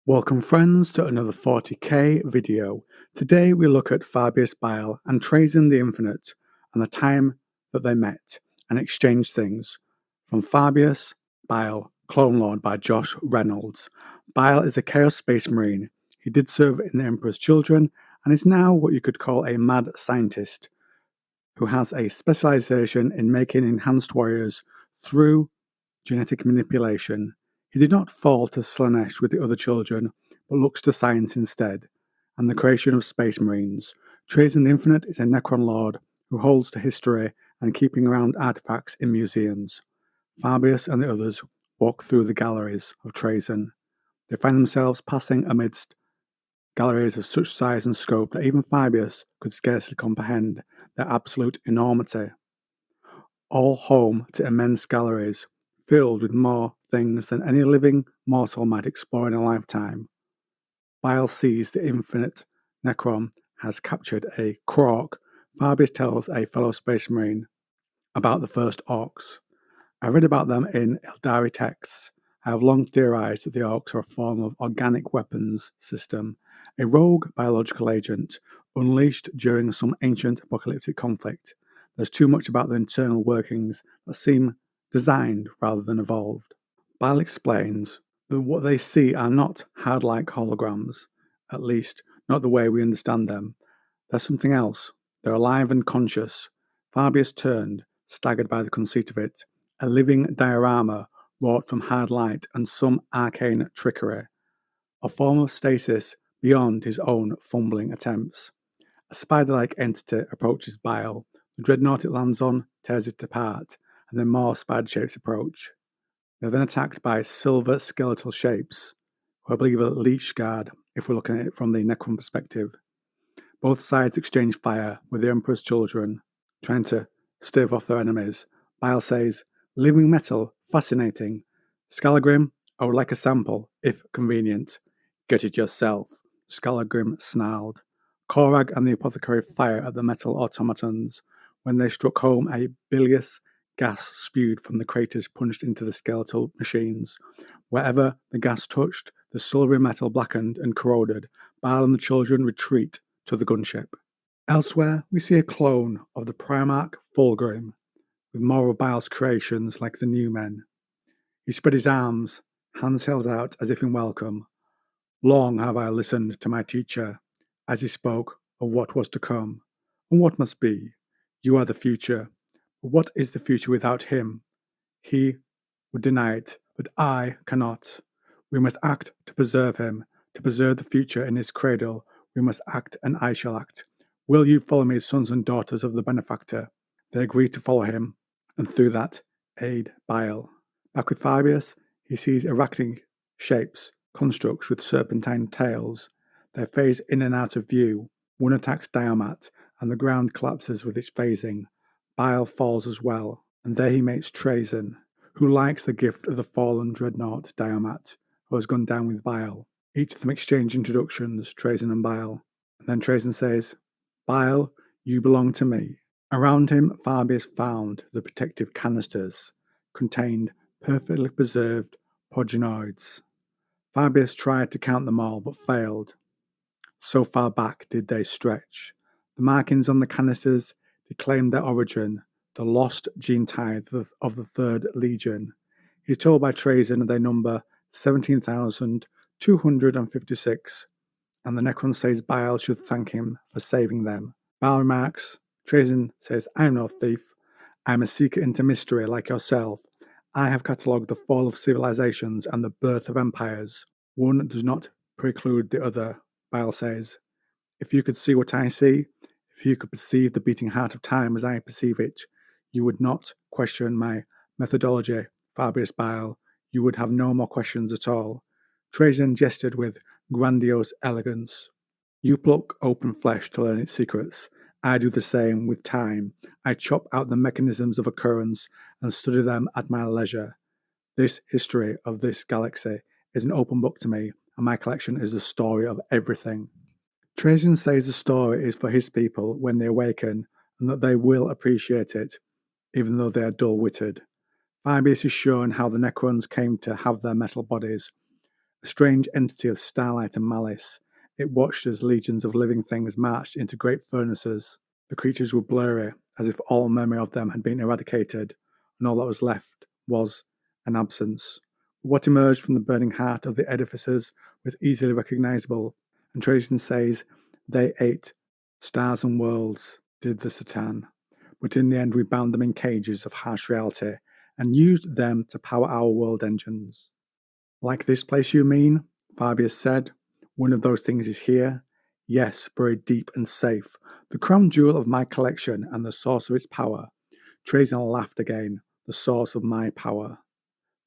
Welcome friends to another 40k video. Today we look at Fabius Bile and Trazyn The Infinite and the time that they met and exchanged things. From Fabius Bile, Clone Lord by Josh Reynolds. Bile is a Chaos Space Marine. He did serve in the Emperor's Children and is now what you could call a mad scientist who has a specialization in making enhanced warriors through genetic manipulation. He did not fall to Slaanesh with the other children, but looks to science instead, and the creation of Space Marines. Trazyn The Infinite is a Necron Lord who holds to history and keeping around artifacts in museums. Fabius and the others walk through the galleries of Trazyn. They find themselves passing amidst galleries of such size and scope that even Fabius could scarcely comprehend their absolute enormity. All home to immense galleries, filled with more things than any living mortal might explore in a lifetime. Bile sees the infinite Necron has captured a Krork. Fabius tells a fellow Space Marine about the first Orcs. I read about them in Eldari texts. I have long theorized that the Orcs are a form of organic weapons system, a rogue biological agent unleashed during some ancient apocalyptic conflict. There's too much about the internal workings that seem designed rather than evolved. Bile explains that what they see are not hard-like holograms, at least not the way we understand them. There's something else. They're alive and conscious. Fabius turned, staggered by the conceit of it, a living diorama wrought from hard light and some arcane trickery, a form of stasis beyond his own fumbling attempts. A spider-like entity approaches Bile. The dreadnought it lands on tears it apart, and then more spider shapes approach. They're then attacked by silver skeletal shapes, who I believe are Leech Guard, if we're looking at it from the Necron perspective. Both sides exchange fire, with the Emperor's Children trying to stave off their enemies. Bile says, "Living metal, fascinating. Scalagrim, I would like a sample, if convenient." "Get it yourself," Scalagrim snarled. Korag and the apothecary fire at the metal automatons. When they struck home, a bilious gas spewed from the craters punched into the skeletal machines. Wherever the gas touched, the silvery metal blackened and corroded. Bile and the children retreat to the gunship. Elsewhere, we see a clone of the Primarch Fulgrim, with more of Bile's creations like the New Men. He spread his arms, hands held out as if in welcome. "Long have I listened to my teacher," as he spoke of what was to come, and what must be. "You are the future. But what is the future without him? He would deny it, but I cannot. We must act to preserve him, to preserve the future in his cradle. We must act, and I shall act. Will you follow me, sons and daughters of the benefactor?" They agree to follow him, and through that, aid Bile. Back with Fabius, he sees arachnic shapes, constructs with serpentine tails. They phase in and out of view. One attacks Diomat, and the ground collapses with its phasing. Bile falls as well, and there he meets Trazyn, who likes the gift of the fallen dreadnought Diomat, who has gone down with Bile. Each of them exchange introductions, Trazyn and Bile, and then Trazyn says, "Bile, you belong to me." Around him, Fabius found the protective canisters, contained perfectly preserved progenoids. Fabius tried to count them all, but failed. So far back did they stretch. The markings on the canisters declaimed their origin, the lost gene tithe of the Third Legion. He's told by Trazyn they number 17,256, and the Necron says Bile should thank him for saving them. Bile remarks, Trazyn says, "I am no thief. I am a seeker into mystery like yourself. I have catalogued the fall of civilizations and the birth of empires. One does not preclude the other," Bile says. "If you could see what I see, if you could perceive the beating heart of time as I perceive it, you would not question my methodology, Fabius Bile. You would have no more questions at all." Trazyn gestured with grandiose elegance. "You pluck open flesh to learn its secrets. I do the same with time. I chop out the mechanisms of occurrence and study them at my leisure. This history of this galaxy is an open book to me, and my collection is the story of everything." Trazyn says the story is for his people when they awaken, and that they will appreciate it, even though they are dull-witted. Fabius is shown how the Necrons came to have their metal bodies, a strange entity of starlight and malice. It watched as legions of living things marched into great furnaces. The creatures were blurry, as if all memory of them had been eradicated, and all that was left was an absence. What emerged from the burning heart of the edifices was easily recognizable, and Trazyn says they ate stars and worlds, did the Satan. But in the end we bound them in cages of harsh reality and used them to power our world engines. Like this place you mean? Fabius said. One of those things is here. Yes, buried deep and safe. The crown jewel of my collection and the source of its power. Trazyn laughed again. The source of my power.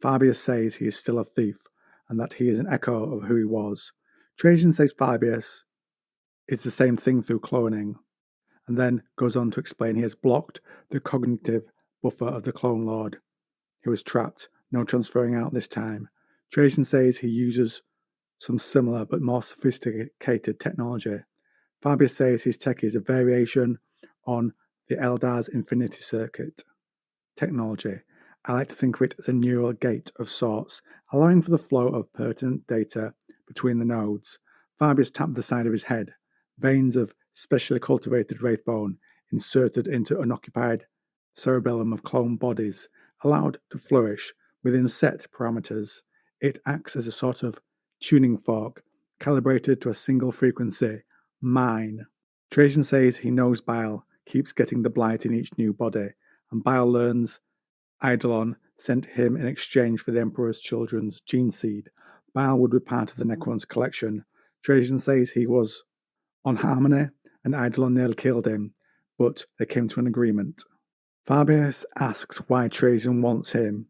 Fabius says he is still a thief, and that he is an echo of who he was. Trazyn says Fabius is the same thing through cloning, and then goes on to explain he has blocked the cognitive buffer of the clone lord. He was trapped, no transferring out this time. Trazyn says he uses some similar but more sophisticated technology. Fabius says his tech is a variation on the Eldar's Infinity Circuit technology. I like to think of it as a neural gate of sorts, allowing for the flow of pertinent data between the nodes. Fabius tapped the side of his head. Veins of specially cultivated wraith bone inserted into unoccupied cerebellum of clone bodies, allowed to flourish within set parameters. It acts as a sort of tuning fork, calibrated to a single frequency, mine. Trazyn says he knows Bile keeps getting the blight in each new body, and Bile learns Eidolon sent him in exchange for the Emperor's children's gene seed. Bile would be part of the Necrons collection. Trazyn says he was on Harmony, and Eidolon nearly killed him, but they came to an agreement. Fabius asks why Trazyn wants him.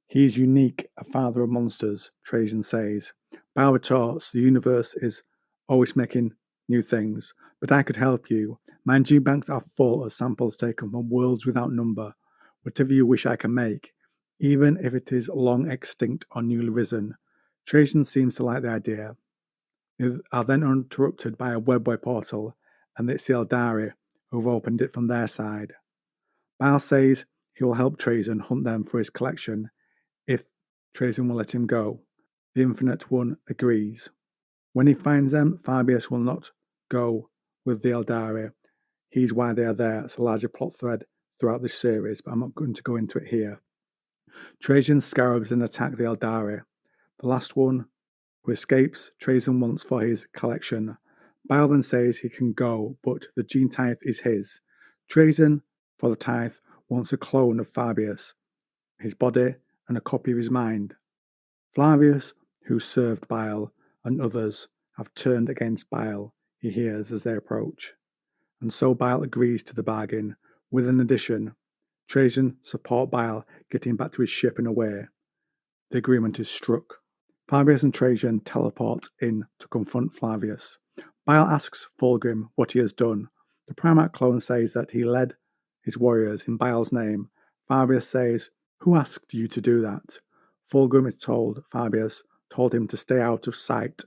He is unique, a father of monsters, Trazyn says. Bile retorts, the universe is always making new things, but I could help you. My gene banks are full of samples taken from worlds without number. Whatever you wish I can make, even if it is long extinct or newly risen. Trazyn seems to like the idea. They are then interrupted by a webway portal, and it's the Eldari who have opened it from their side. Bile says he will help Trazyn hunt them for his collection if Trazyn will let him go. The Infinite One agrees. When he finds them, Fabius will not go with the Eldari. He's why they are there. It's a larger plot thread throughout this series, but I'm not going to go into it here. Trazyn's scarabs then attack the Eldari. The last one who escapes, Trazyn wants for his collection. Bile then says he can go, but the gene tithe is his. Trazyn, for the tithe, wants a clone of Fabius, his body, and a copy of his mind. Flavius, who served Bile, and others have turned against Bile, he hears as they approach. And so Bile agrees to the bargain, with an addition. Trazyn support Bile getting back to his ship and away. The agreement is struck. Fabius and Trazyn teleport in to confront Flavius. Bile asks Fulgrim what he has done. The Primarch clone says that he led his warriors in Bile's name. Fabius says, "Who asked you to do that?" Fulgrim is told Fabius told him to stay out of sight.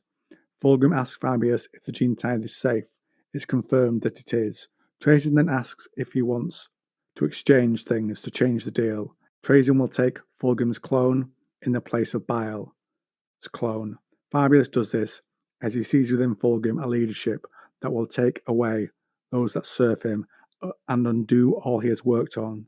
Fulgrim asks Fabius if the gene tithe is safe. It's confirmed that it is. Trazyn then asks if he wants to exchange things to change the deal. Trazyn will take Fulgrim's clone in the place of Bile's clone. Fabius does this as he sees within Fulgrim a leadership that will take away those that serve him and undo all he has worked on.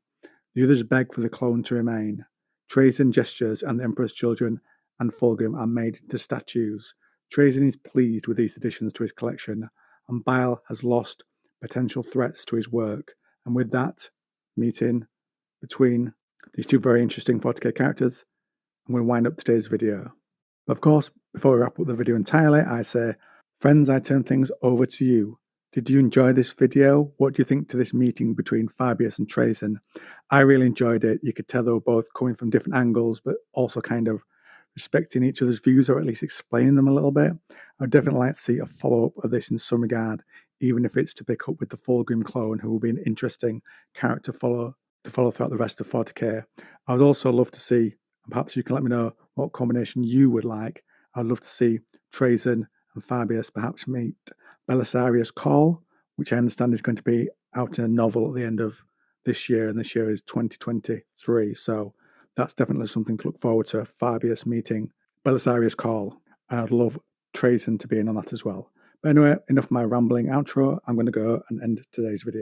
The others beg for the clone to remain. Trazyn gestures and the Emperor's children and Fulgrim are made into statues. Trazyn is pleased with these additions to his collection, and Bile has lost potential threats to his work. And with that meeting between these two very interesting 40k characters, I'm going to wind up today's video. But of course, before we wrap up the video entirely, I say, friends, I turn things over to you. Did you enjoy this video? What do you think to this meeting between Fabius and Trazyn? I really enjoyed it. You could tell they were both coming from different angles, but also kind of respecting each other's views, or at least explaining them a little bit. I'd definitely like to see a follow-up of this in some regard, even if it's to pick up with the Fulgrim clone, who will be an interesting character to follow throughout the rest of 40k. I would also love to see, and perhaps you can let me know what combination you would like. I'd love to see Trazyn and Fabius perhaps meet Belisarius Call, which I understand is going to be out in a novel at the end of this year, and this year is 2023. So that's definitely something to look forward to, Fabius meeting Belisarius Call. and I'd love Trazyn to be in on that as well. But anyway, enough of my rambling outro. I'm going to go and end today's video.